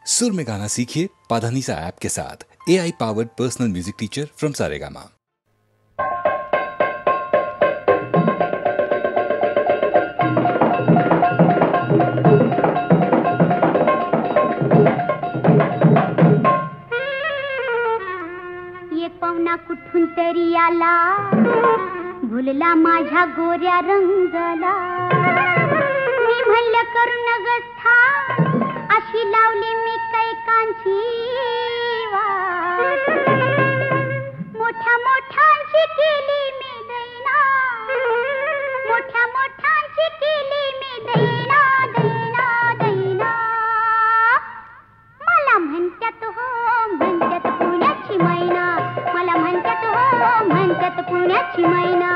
सुर में गाना सीखिए पाधानीसा ऐप के साथ। AI powered personal music teacher from Saregama. ये पाहुणा कुठून तरी आला, भुलला माझ्या गोऱ्या रंगाला. मी म्हणलं करू नगस्था, अशी लावली मी कैकांची वाट. मोठ्या मोठ्यांची केली मी दैना, मोठ्या मोठ्यांची केली मी दैना दैना दैना. मला म्हणतात हो म्हणतात पुण्याची मैना, मला म्हणतात हो म्हणतात पुण्याची मैना.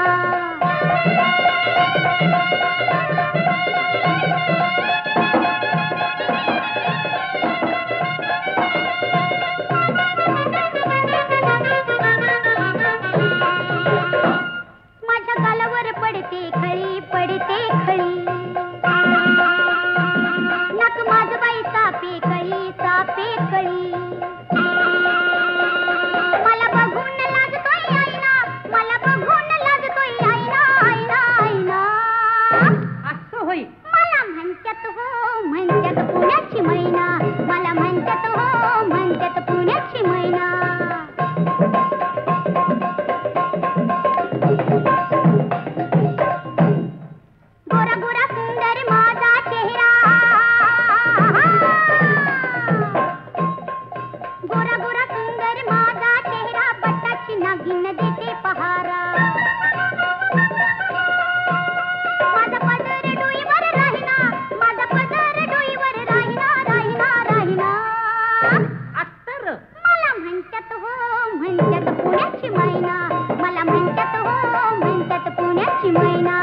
माझ्या गालावर पडते खळी पडते खळी, नाक माझ बाई सापे कळी सापे कळी. मला बघून लाजतोय आईना, मला बघून लाजतोय आईना आईना आईना. असं होय. मला म्हणतात हो म्हणतात पुण्याची मैना, मला म्हणतात हो म्हणतात पुण्याची मैना. गोरा गोरा सुंदर माझा चेहरा, गोरा गोरा सुंदर माझा चेहरा, बटाची नागिन देते पहारा. माझा पदर डोईवर राहिना, माझा पदर डोईवर राहिना राहिना राहिना. अस्तर. मला म्हणतात हो म्हणतात पुण्याची मैना, मला म्हणतात हो म्हणतात पुण्याची मैना.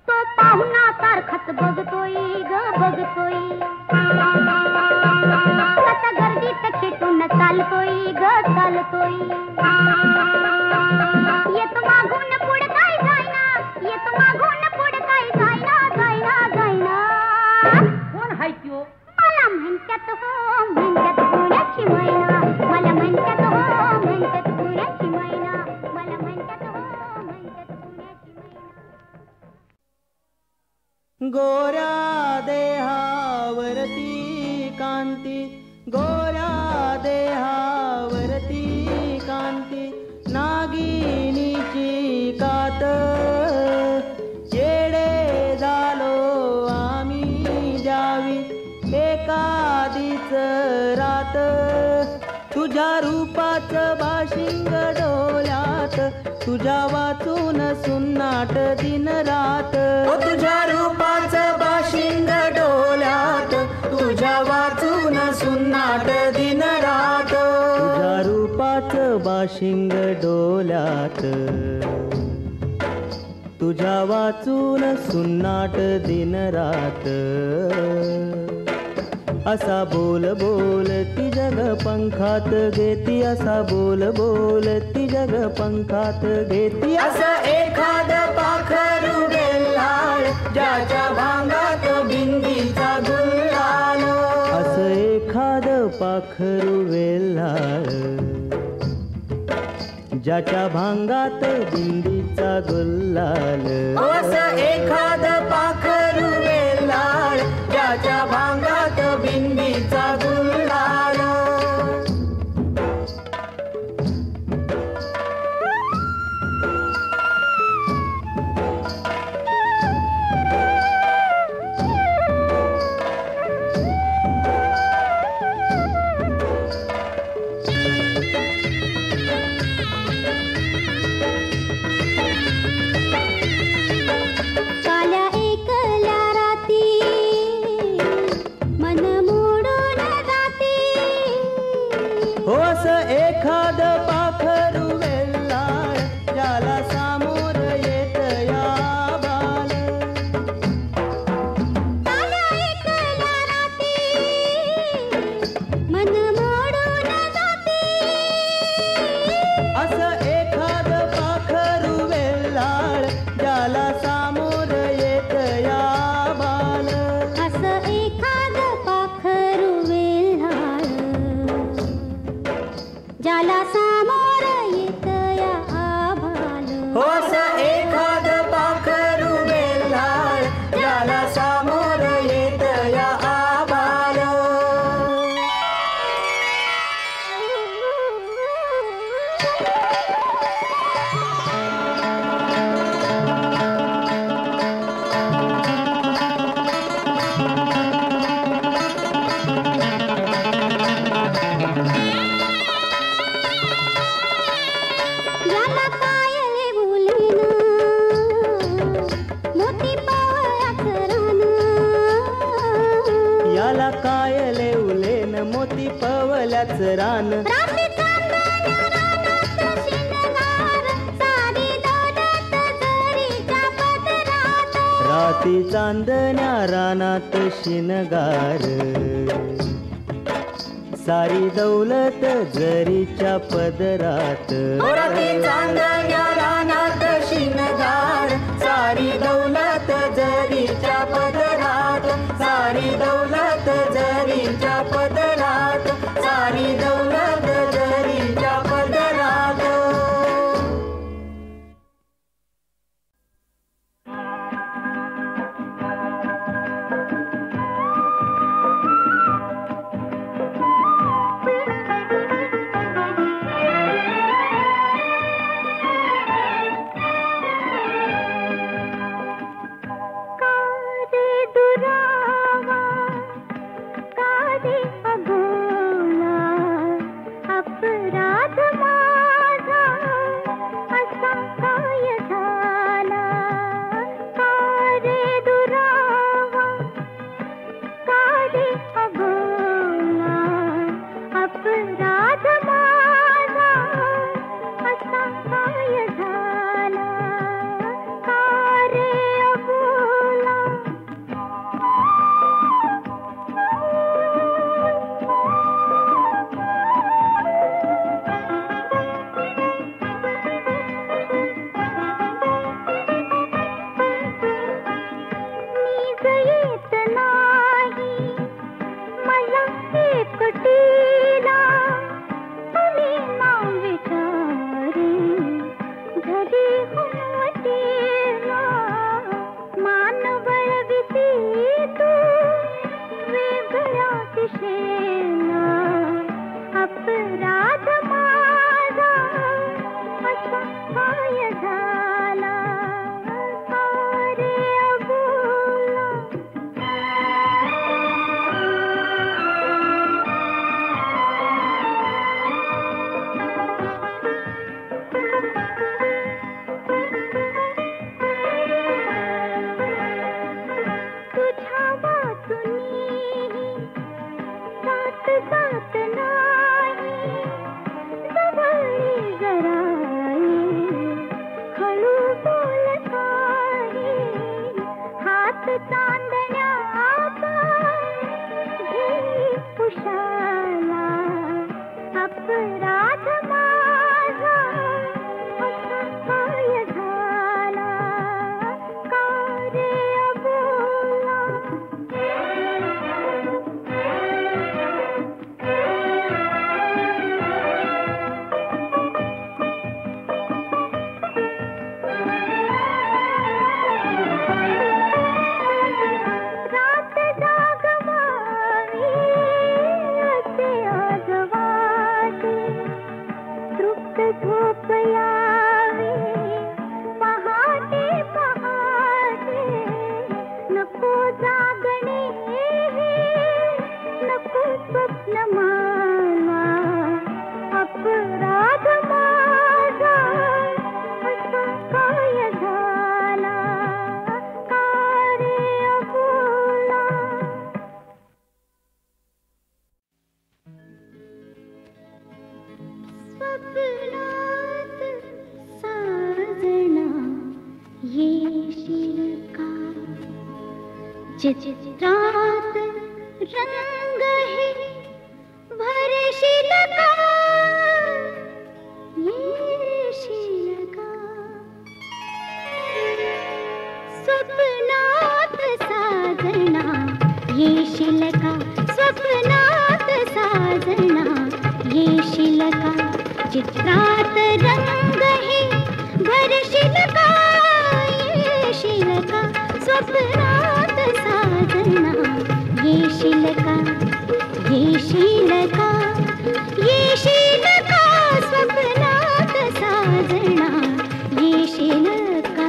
तो पाहुणा सारखाच बघतोय ग बघतोय, कसा गर्दीत खेटून चालतोय ग चालतोय. येतो मागून पुढ काय जायना, येतो मागून पुढ काय जायना जायना जायना. कोण हाय त्यो? मला म्हणतात हो म्हणतात पुण्याची मैना, मला म्हणतात हो म्हणतात पुण्याची मैना, मला म्हणतात हो म्हणतात पुण्याची मैना. गोऱ्या देहावरती कांती, गोऱ्या देहावरती कांती, नागिनीची कात. येडे झालो आम्ही द्यावी एखादीच रात. तुझ्या रूपाचं बाशिंग डोल्यात, तुझ्या वाचून सुन्नाट दिन रात. तुझ्या रूपाचं बाशिंग डोल्यात, तुझ्या वाचून सुन्नाट दिन रात. तुझ्या रूपाचं बाशिंग डोल्यात, तुझ्या वाचून सुन्नाट दिन रात. असा बोल बोल ती जग पंखात घेती, असा बोल बोल ती जग पंखात घेती. असं एखाद पाखरू गेलाळ, ज्याच्या भांगात बिंदीचा गुल्हाल. असं एखाद पाखरू वेल्हाळ, ज्याच्या भांगात बिंदीचा गुल्हाल. असं एखाद पाखरू वेल्हाळ, ज्याच्या भांगात बिंदीचा गुल्हाल. काल्या एकल्या राती मन मोडून जाते. हो असं एखाद पाखरू वेल्हाळ, ज्याला सामोर येत या बाल. काल्या एकल्या राती मन मोडून जाते. असं एखाद पाखरू वेल्हाळ ज्याला सामोर येत या बाल. असं एखाद पाखरू वेल्हाळ ज्याला सामोर येत या आभाळ. हो असं एखाद पाखरू वेल्हाळ ज्याला सामोर येत या आबाल. याला कायले बोलेन मोती पावळाचं रान. याला कायले उलेन मोती पवल्याच रान. रात्री चांदण्या रानात शिणगार सारी दौलत जरीच्या पदरात. राती चांदण्या रानात शिनगार सारी दौलत जरीच्या पदरात. राती चांदण्या रानात शिनगार सारी दौलत जरीच्या पदरात. सारी दौलत जरीच्या पदरात. सारी दौलत जरीच्या पदरात. कादे दुरावा कादे अबोला अपराध माझा असा काय झाला. कादे दुरावा कादे अबोला अपराध माझा असा काय झाला. कारे अबोला नीज येत नाही मला एकटीला. तुझे नाव विचारे घरी हुमटीला. मान वळविते तू वेगळ्या दिशेला. अपराध माझा असा काय झाला. कारे अबोला तुझ्या वाचुनी जात जात नाही. जवळी जराई हळू बोल काही. हात चांदण्याचा घे उशाला. अपराध माझा असा काय झाला. कारे अबोला रात जागवावी असे आज वाटे. तृप्त झोप यावी पहाटे पहाटे. नको जागणे नको स्वप्न मला. अपराध माझा असा काय झाला. कारे अबोला स्वप्नात साजना येशील का. चित्रात रंग हे भर शिलका स्वप्नात साजना ये शिलका स्वप्नात साजना ये शिलका चित्रात रंग है भर शिलका ये शिलका स्वप्नात साजना ये शिलका ये शिलका ये शिलका स्वप्नात साजना ये शिलका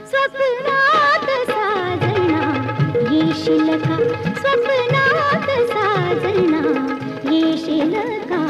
स्वप्नात साजना ये शिलका स्वप्नात साजना ये शिलका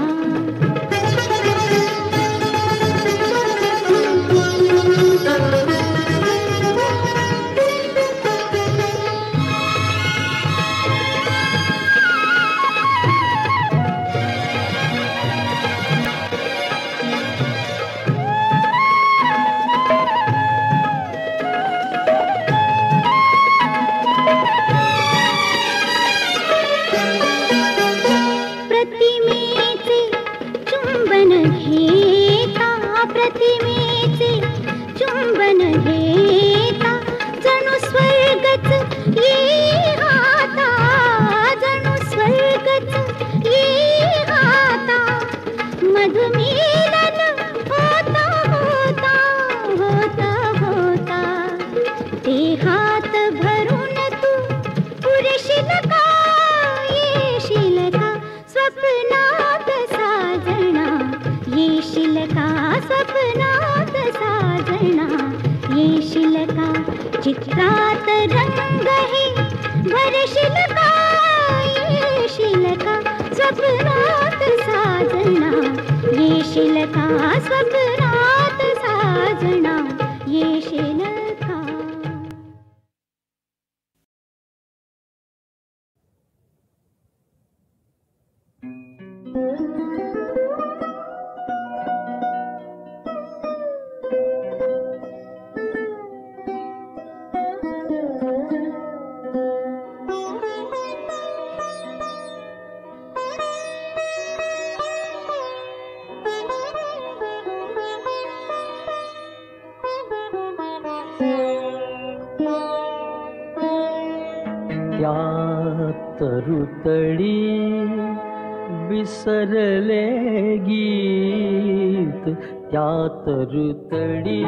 प्रतिमेचे चुंबन घेता जणू स्वर्गच ये हाता जणू स्वर्गच ये हाता मधुमीलन होता होता होता होता ते हात भरून तू पुरे शिलका ये शिलका स्वप्नात साजना ये शिलका स्वप्नात साजना ये शिलका चित्रात रंग है भर शिलका ये शिलका स्वप्नात साजना ये शिलका स्वप्नात साजना ये शिलका तरुतडी विसरले गीत त्या तरुतडी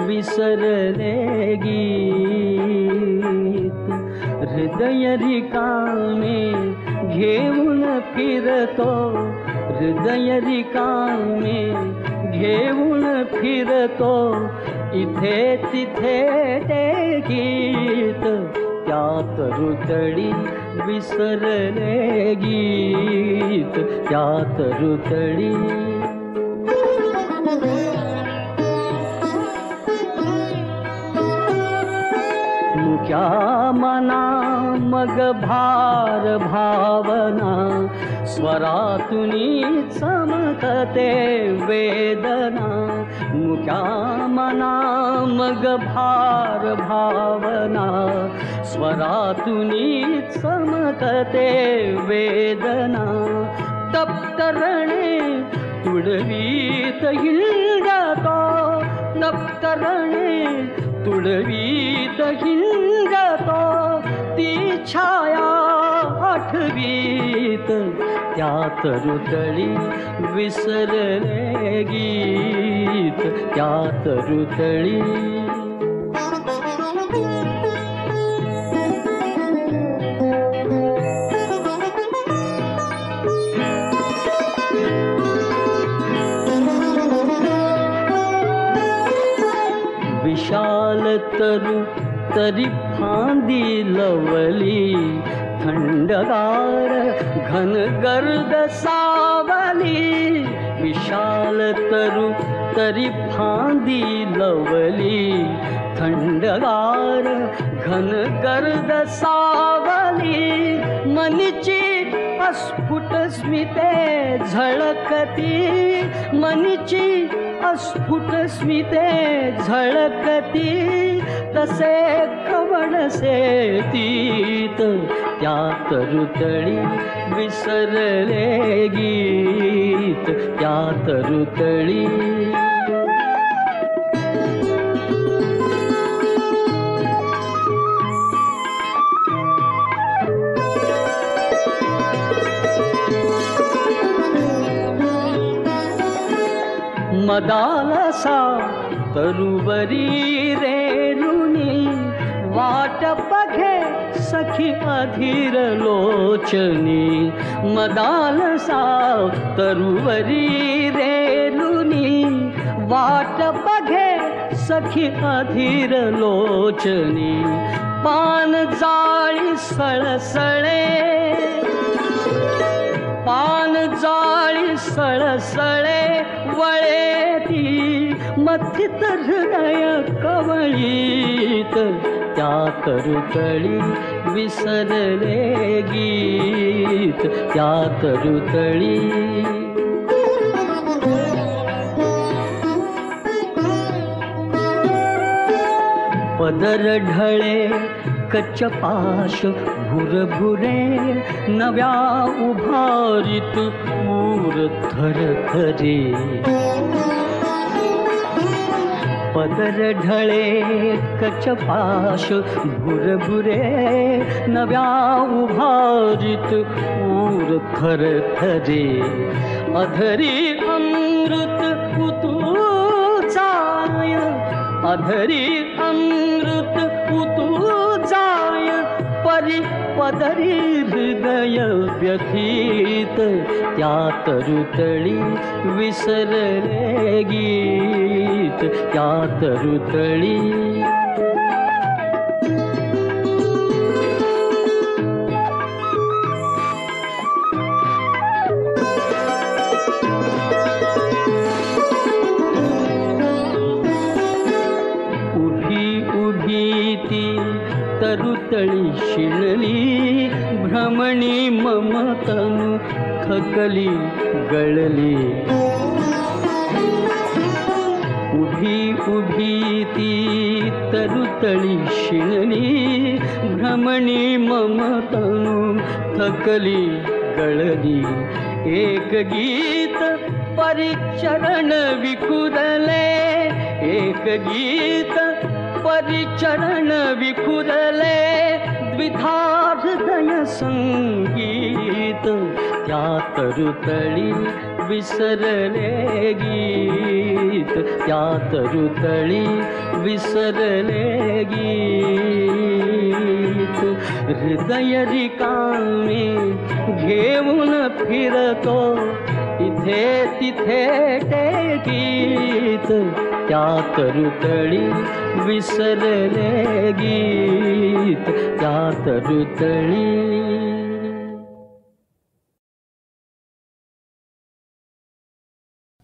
विसरले गीत हृदय रिकामे घेऊन फिरतो हृदय रिकामे घेऊन फिरतो इथे तिथे ते गीत, त्यात रुतडी विसरले गीत, त्यात रुतडी. मुक्या मना मग भार भावना, स्वरातुनी चमकते वेदना. मुक्या मना मग भार भावना, स्वरातुनी चमकते वेदना. तप्तरणे तुडवीत हिंडतो, तप्तरणे तुडवीत हिंडतो, ती छाया आठवीत, त्यात रुतडी विसरले गीत, त्यात रुतडी. विशाल तरु तरी फांदी लवली, थंडगार घन गर्द सावली. विशाल तरु तरी फांदी लवली, थंडगार घन गर्द सावली. मनीची अस्फुट स्मिते झळकती, मनीची अस्फुट स्मिते झळकती, तसे कवणसे तीत, त्यात रुतडी विसरले गीत, त्यात रुतडी. मदालसा तरुवरी रेणुनी, वाट बघे सखी अधीर लोचनी. मदालसा तरुवरी रेणुनी, वाट बघे सखी अधीर लोचनी. पान जाळी सळसळे, पान जाळी सळसळे वळे ती, मथित हृदय कवळीत, त्यात रुतडी विसरले गीत, त्यात रुतडी. पदर ढळे कच्चपाश भुरभुरे, नव्या उभारीत ऊर थरथरे. पदर ढळे कच्चपाश भुरभुरे, नव्या उभारीत ऊर थरथरे. अधरी अमृत उतू जाय, अधरी अमृत उतू जाय, परी पदरी हृदय व्यथित, त्यात रुतडी विसरले गीत, त्यात रुतडी. तरुतळी शिणली, भ्रमणी ममतनु थकली गळली. उभी उभी ती तरुतळी शिणली, भ्रमणी ममतनु थकली गळली. एक गीत परिचरण विकुरले, एक गीत परिचरण विकुरले. द्विधा हृदय संगीत, त्यात रुतडी विसरले गीत, त्यात रुतडी विसरले गीत. हृदय रिकामे घेऊन फिरतो इथे जिथे तिथे ते गीत, त्यात रुतळी विसरले गीत, त्यात रुतळी.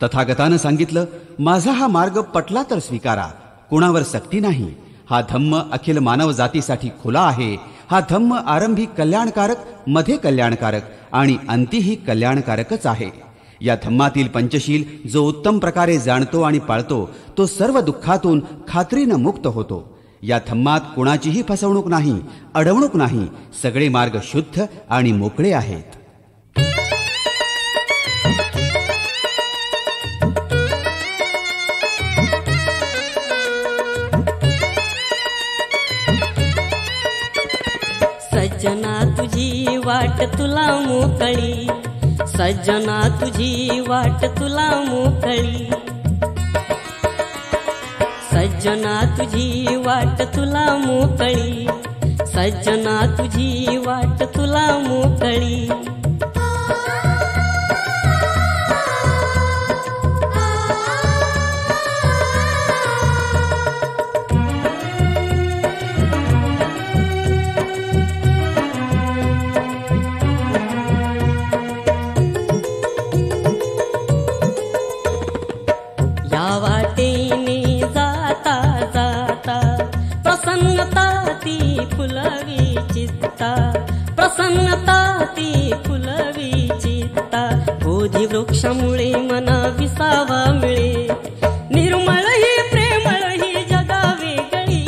तथागतानं सांगितलं, माझा हा मार्ग पटला तर स्वीकारा, कुणावर सक्ती नाही. हा धम्म अखिल मानव जातीसाठी खुला आहे. हा धम्म आरंभी कल्याणकारक, मध्ये कल्याणकारक आणि अंतीही कल्याणकारकच आहे. या धम्मातील पंचशील जो उत्तम प्रकारे जाणतो आणि पाळतो तो सर्व दुःखातून खात्रीनं मुक्त होतो. या धम्मात कुणाचीही फसवणूक नाही, अडवणूक नाही. सगळे मार्ग शुद्ध आणि मोकळे आहेत. सज्जना तुझी वाट तुला मोकळी, सज्जना तुझी वाट तुला मोकळी, सज्जना तुझी वाट तुला मोकळी, सज्जना तुझी वाट तुला मोकळी. प्रसन्नता ती फुलवी चित्ता, बोधी वृक्षामुळे मना विसावा मिळे. निर्मळ ही प्रेमळ ही जगा वेगळी,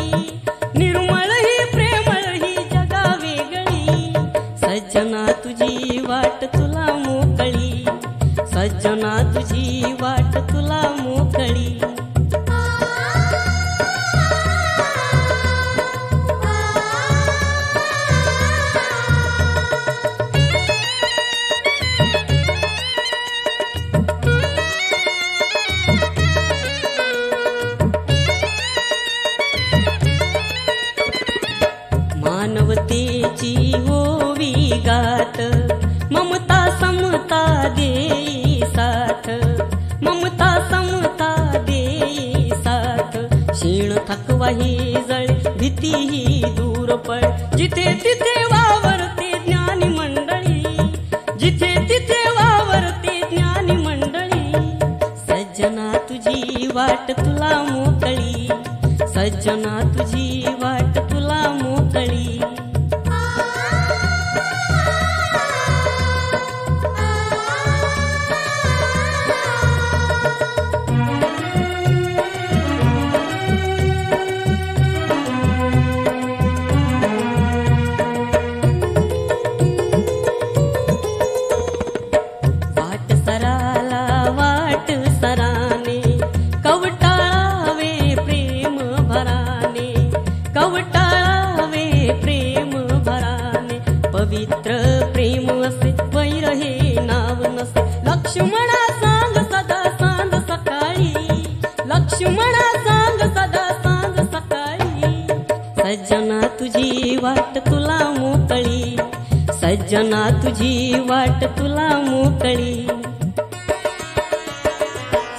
निर्मळ ही प्रेमळ ही जगा वेगळी. सज्जना तुझी वाट तुला मोकळी, सज्जना तुझी वाट तुला मोकळी. मानवतेची होवी गात, ममता समता देई साथ, ममता समता देई साथ. क्षीण थकवा ही जळ भीती ही दूर पळ, जिथे तिथे वावरते ज्ञानी मंडळी, जिथे तिथे वावरते ज्ञानी मंडळी. सज्जना तुझी वाट तुला मोकळी, सज्जना तुझी वाट तुला मोकळी. वाट सराला वाट सराने, कवटाळावे प्रेम भराने, कवटाळावे प्रेम भराने. पवित्र प्रेम असे वैर हे नाव नसे. लक्ष्मणा सांग सदा सांग सकाळी, लक्ष्मणा सांग सदा सांग सकाळी. सज्जना तुझी वाट तुला मोकळी, सज्जना तुझी वाट तुला मोकळी,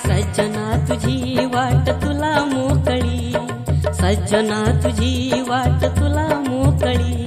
सज्जना तुझी वाट तुला मोकळी, सज्जना तुझी वाट तुला मोकळी.